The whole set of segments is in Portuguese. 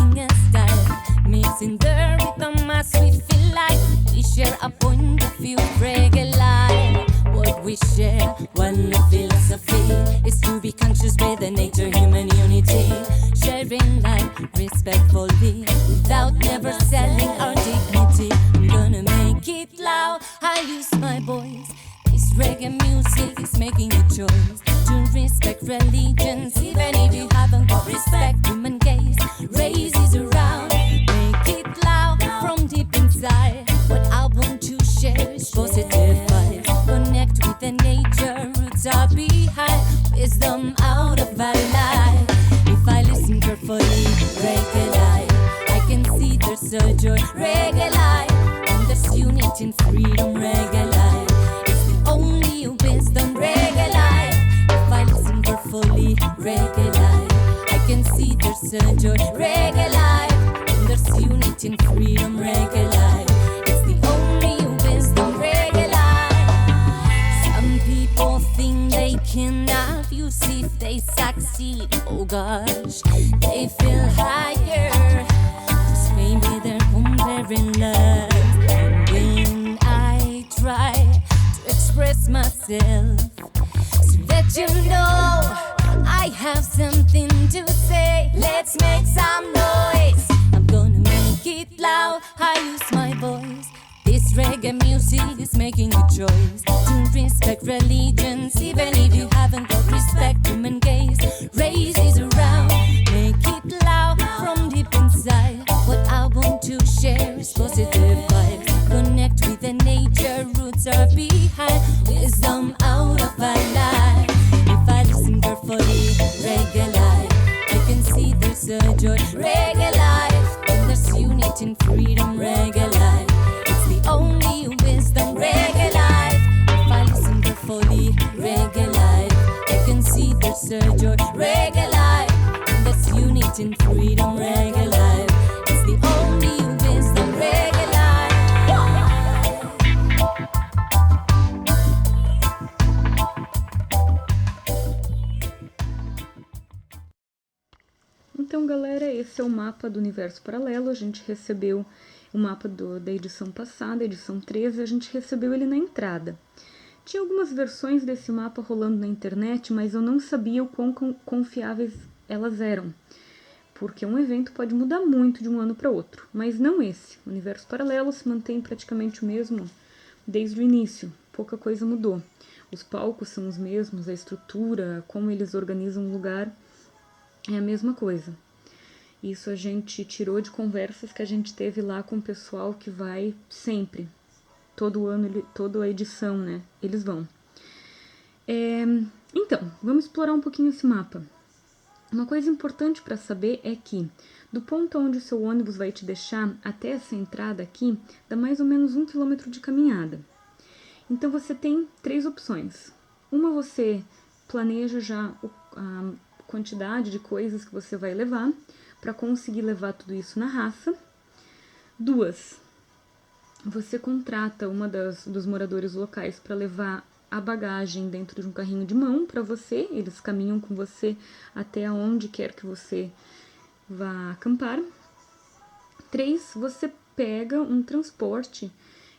sing a style, mixing the rhythm as we feel like we share a point of view, reggae life. What we share, one philosophy, is to be conscious with the nature, human unity, sharing life respectfully, without never selling our dignity. I'm gonna make it loud, I use my voice. This reggae music is making a choice to respect religions, even if you haven't got respect. Human gaze, race is around. Make it loud from deep inside. What I want to share is positive vibes. Connect with the nature, roots are behind, wisdom out of our life. If I listen carefully, reggae life, I can see there's a joy, reggae life, and there's unity and freedom, reggae life. Only wisdom, reggae life. If I listen carefully, reggae life, I can see there's a joy, reggae life, and there's unity and freedom, reggae life. It's the only wisdom, reggae life. Some people think they can have you see if they succeed. Oh gosh, they feel higher, 'cause maybe they're comparing love. And when I try express myself, so that you know I have something to say. Let's make some noise. I'm gonna make it loud, I use my voice. This reggae music is making a choice to respect religions, even if you haven't got respect. Human gaze, race is around. Make it loud from deep inside. What I want to share is positive vibes. Connect with the nature, roots are behind, wisdom out of our life. If I listen carefully, reggae life, I can see there's a joy, reggae life, and there's unity and freedom, reggae life. It's the only wisdom, reggae life. If I listen carefully, reggae life, I can see there's a joy, reggae life, and there's unity and freedom, reggae life. It's the only wisdom, reggae life. Então, galera, esse é o mapa do Universo Paralelo. A gente recebeu o mapa da edição passada, edição 13, a gente recebeu ele na entrada. Tinha algumas versões desse mapa rolando na internet, mas eu não sabia o quão confiáveis elas eram, porque um evento pode mudar muito de um ano para outro, mas não esse. O Universo Paralelo se mantém praticamente o mesmo desde o início, pouca coisa mudou. Os palcos são os mesmos, a estrutura, como eles organizam o lugar é a mesma coisa. Isso a gente tirou de conversas que a gente teve lá com o pessoal que vai sempre. Todo ano, toda a edição, né? Eles vão. Então, vamos explorar um pouquinho esse mapa. Uma coisa importante para saber é que, do ponto onde o seu ônibus vai te deixar até essa entrada aqui, dá mais ou menos 1 quilômetro de caminhada. Então, você tem 3 opções. Uma, você planeja já a quantidade de coisas que você vai levar para conseguir levar tudo isso na raça. 2, você contrata uma dos moradores locais para levar a bagagem dentro de um carrinho de mão para você, eles caminham com você até onde quer que você vá acampar. 3, você pega um transporte,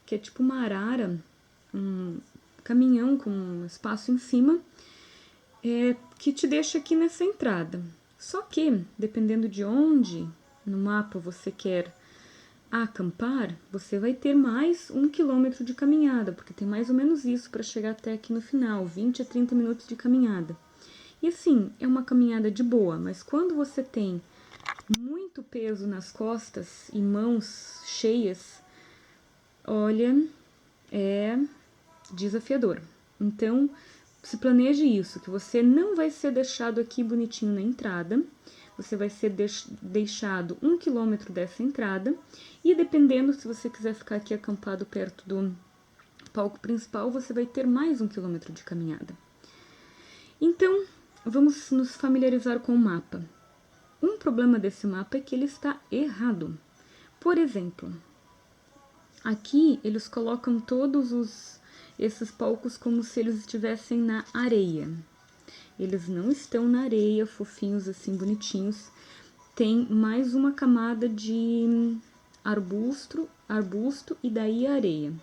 que é tipo uma arara, um caminhão com um espaço em cima, que te deixa aqui nessa entrada. Só que, dependendo de onde no mapa você quer acampar, você vai ter mais 1 quilômetro de caminhada, porque tem mais ou menos isso para chegar até aqui no final, 20 a 30 minutos de caminhada. E assim, é uma caminhada de boa, mas quando você tem muito peso nas costas e mãos cheias, olha, é desafiador. Então, se planeje isso, que você não vai ser deixado aqui bonitinho na entrada, você vai ser deixado 1 quilômetro dessa entrada, e dependendo, se você quiser ficar aqui acampado perto do palco principal, você vai ter mais 1 quilômetro de caminhada. Então, vamos nos familiarizar com o mapa. Um problema desse mapa é que ele está errado. Por exemplo, aqui eles colocam todos esses palcos como se eles estivessem na areia. Eles não estão na areia, fofinhos assim, bonitinhos. tem mais uma camada de arbusto e daí areia.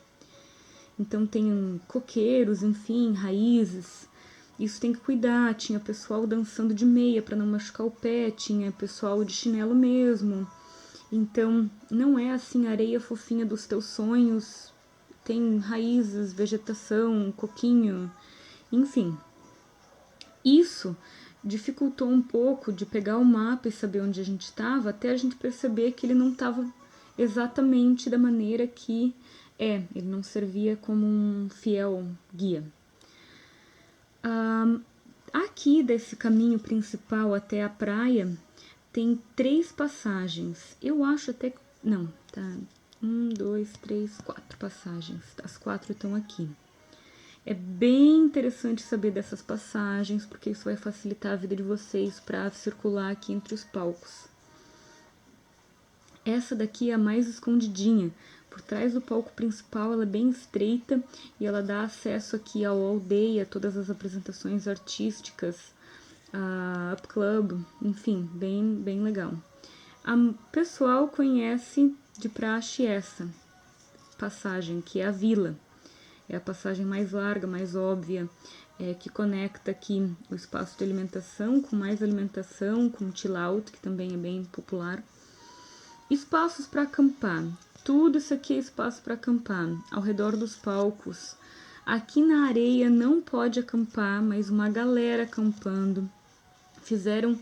Então tem coqueiros, enfim, raízes. Isso tem que cuidar. Tinha pessoal dançando de meia para não machucar o pé, tinha pessoal de chinelo mesmo. Então não é assim a areia fofinha dos teus sonhos. Tem raízes, vegetação, coquinho, enfim. Isso dificultou um pouco de pegar o mapa e saber onde a gente estava, até a gente perceber que ele não estava exatamente da maneira que ele não servia como um fiel guia. Aqui desse caminho principal até a praia tem 3 passagens. Eu acho até que... Não, tá... 1, 2, 3, 4 passagens. As 4 estão aqui. É bem interessante saber dessas passagens, porque isso vai facilitar a vida de vocês para circular aqui entre os palcos. Essa daqui é a mais escondidinha. Por trás do palco principal, ela é bem estreita e ela dá acesso aqui ao aldeia, todas as apresentações artísticas, a Up Club, enfim, bem legal. O pessoal conhece de praxe essa passagem, que é a vila. É a passagem mais larga, mais óbvia, que conecta aqui o espaço de alimentação com mais alimentação, com chill out, que também é bem popular. Espaços para acampar. Tudo isso aqui é espaço para acampar, ao redor dos palcos. Aqui na areia não pode acampar, mas uma galera acampando. Fizeram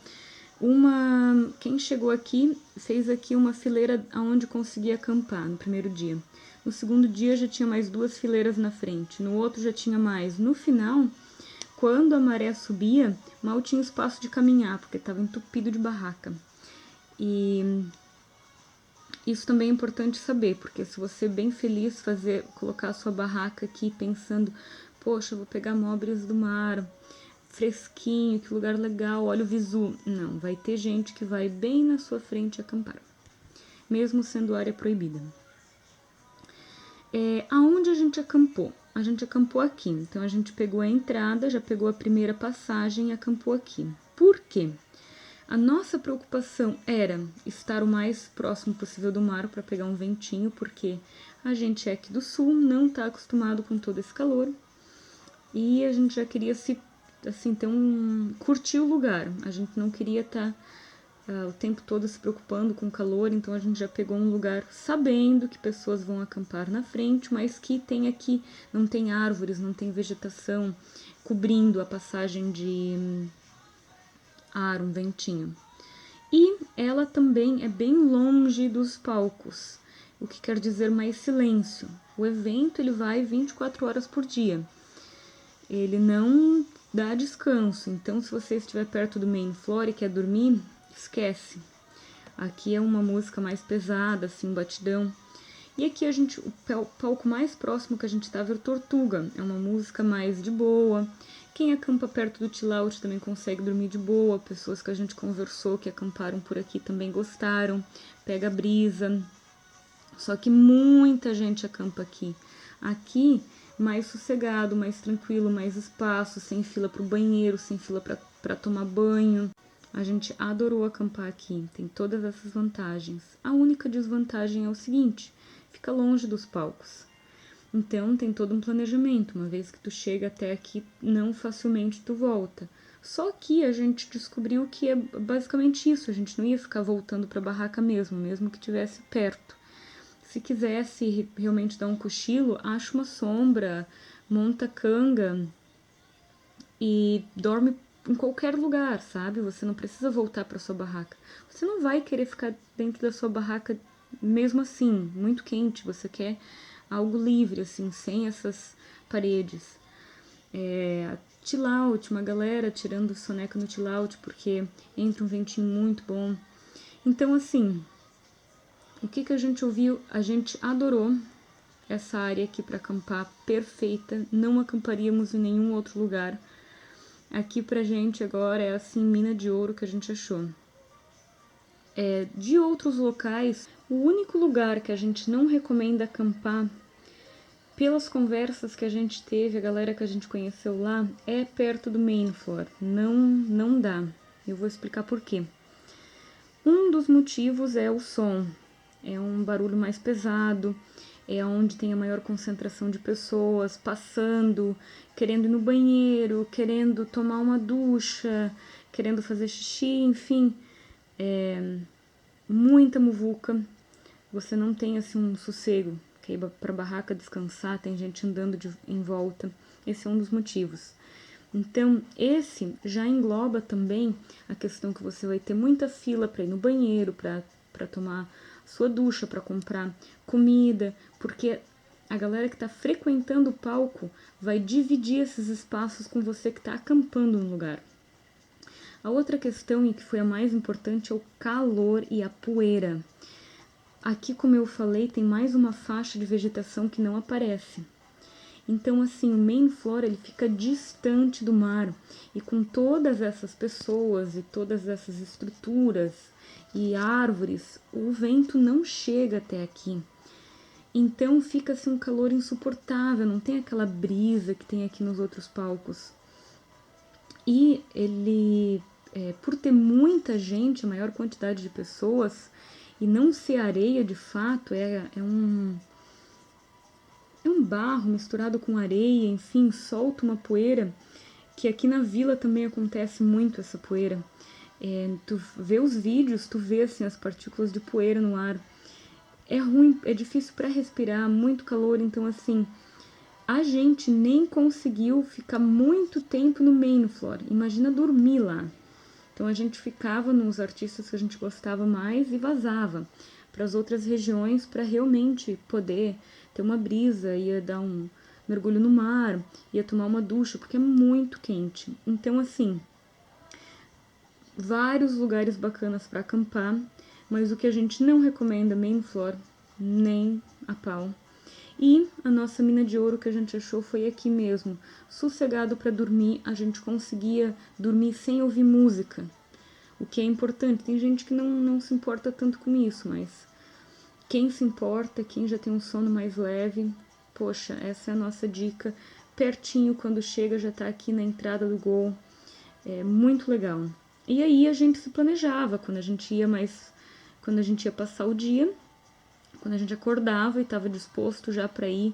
uma... Quem chegou aqui fez aqui uma fileira onde conseguia acampar no primeiro dia. No segundo dia já tinha mais 2 fileiras na frente, no outro já tinha mais. No final, quando a maré subia, mal tinha espaço de caminhar, porque estava entupido de barraca. E isso também é importante saber, porque se você bem feliz colocar a sua barraca aqui pensando, poxa, vou pegar mobres do mar, fresquinho, que lugar legal, olha o visu. Não, vai ter gente que vai bem na sua frente acampar, mesmo sendo área proibida. Aonde a gente acampou? A gente acampou aqui, então a gente pegou a entrada, já pegou a primeira passagem e acampou aqui. Por quê? A nossa preocupação era estar o mais próximo possível do mar para pegar um ventinho, porque a gente é aqui do sul, não está acostumado com todo esse calor, e a gente já queria curtir o lugar. A gente não queria estar o tempo todo se preocupando com o calor, então a gente já pegou um lugar sabendo que pessoas vão acampar na frente, mas que tem aqui, não tem árvores, não tem vegetação cobrindo a passagem de ar, um ventinho. E ela também é bem longe dos palcos, o que quer dizer mais silêncio. O evento ele vai 24 horas por dia. Ele não dá descanso, então se você estiver perto do main floor e quer dormir, esquece. Aqui é uma música mais pesada, assim, um batidão. E aqui o palco mais próximo que a gente estava era o Tortuga. É uma música mais de boa. Quem acampa perto do chill out também consegue dormir de boa. Pessoas que a gente conversou que acamparam por aqui também gostaram. Pega a brisa. Só que muita gente acampa aqui. Aqui, mais sossegado, mais tranquilo, mais espaço, sem fila para o banheiro, sem fila para tomar banho. A gente adorou acampar aqui, tem todas essas vantagens. A única desvantagem é o seguinte, fica longe dos palcos. Então tem todo um planejamento, uma vez que tu chega até aqui, não facilmente tu volta. Só que a gente descobriu que é basicamente isso, a gente não ia ficar voltando para a barraca mesmo que tivesse perto. Se quisesse realmente dar um cochilo, acha uma sombra, monta canga e dorme em qualquer lugar, sabe? Você não precisa voltar para sua barraca. Você não vai querer ficar dentro da sua barraca mesmo assim, muito quente. Você quer algo livre, assim, sem essas paredes. Chill out, uma galera tirando soneca no chill out, porque entra um ventinho muito bom. Então, assim, o que a gente ouviu? A gente adorou essa área aqui para acampar, perfeita. Não acamparíamos em nenhum outro lugar. Aqui pra gente agora é assim, mina de ouro que a gente achou. De outros locais, o único lugar que a gente não recomenda acampar, pelas conversas que a gente teve, a galera que a gente conheceu lá, é perto do main floor. Não dá. Eu vou explicar por quê. Um dos motivos é o som, é um barulho mais pesado, é onde tem a maior concentração de pessoas passando, querendo ir no banheiro, querendo tomar uma ducha, querendo fazer xixi, enfim, muita muvuca. Você não tem assim um sossego, que ir pra barraca descansar, tem gente andando em volta. Esse é um dos motivos. Então, esse já engloba também a questão que você vai ter muita fila para ir no banheiro, para tomar sua ducha, para comprar comida, porque a galera que está frequentando o palco vai dividir esses espaços com você que está acampando no lugar. A outra questão, e que foi a mais importante, é o calor e a poeira. Aqui, como eu falei, tem mais uma faixa de vegetação que não aparece. Então, assim, o main floor, ele fica distante do mar. E com todas essas pessoas e todas essas estruturas e árvores, o vento não chega até aqui. Então, fica assim um calor insuportável, não tem aquela brisa que tem aqui nos outros palcos. E ele, por ter muita gente, a maior quantidade de pessoas, e não ser areia de fato, é um barro misturado com areia, enfim, solta uma poeira, que aqui na vila também acontece muito essa poeira. Tu vê os vídeos, tu vê assim, as partículas de poeira no ar. É ruim, é difícil para respirar, muito calor, então assim, a gente nem conseguiu ficar muito tempo no main floor. Imagina dormir lá. Então a gente ficava nos artistas que a gente gostava mais e vazava para as outras regiões para realmente poder ter uma brisa, ia dar um mergulho no mar, ia tomar uma ducha, porque é muito quente. Então, assim, vários lugares bacanas para acampar, mas o que a gente não recomenda, main floor, nem a pau. E a nossa mina de ouro que a gente achou foi aqui mesmo, sossegado para dormir, a gente conseguia dormir sem ouvir música, o que é importante. Tem gente que não se importa tanto com isso, mas quem se importa, quem já tem um sono mais leve, poxa, essa é a nossa dica. Pertinho, quando chega, já tá aqui na entrada do Gol. É muito legal. E aí a gente se planejava, quando a gente ia passar o dia, quando a gente acordava e estava disposto já para ir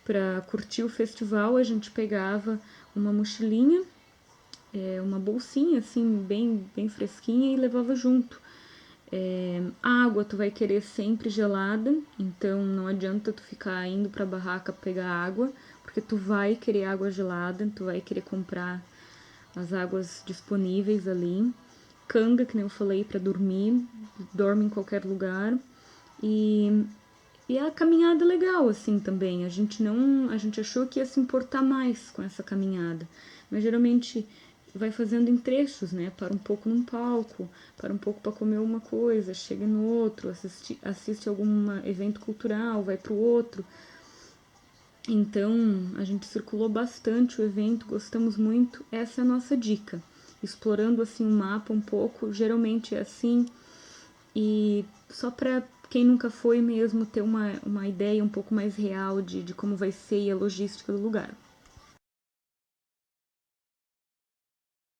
para curtir o festival, a gente pegava uma mochilinha, uma bolsinha assim bem fresquinha e levava junto. Água tu vai querer sempre gelada, então não adianta tu ficar indo pra barraca pegar água, porque tu vai querer água gelada, tu vai querer comprar as águas disponíveis ali. Canga, que nem eu falei, pra dormir, dorme em qualquer lugar. E a caminhada é legal, assim, também. A gente achou que ia se importar mais com essa caminhada, mas geralmente vai fazendo em trechos, né? Para um pouco num palco, para um pouco para comer uma coisa, chega no outro, assiste algum evento cultural, vai pro outro. Então, a gente circulou bastante o evento, gostamos muito. Essa é a nossa dica. Explorando assim o mapa um pouco, geralmente é assim. E só para quem nunca foi mesmo ter uma ideia um pouco mais real de como vai ser e a logística do lugar.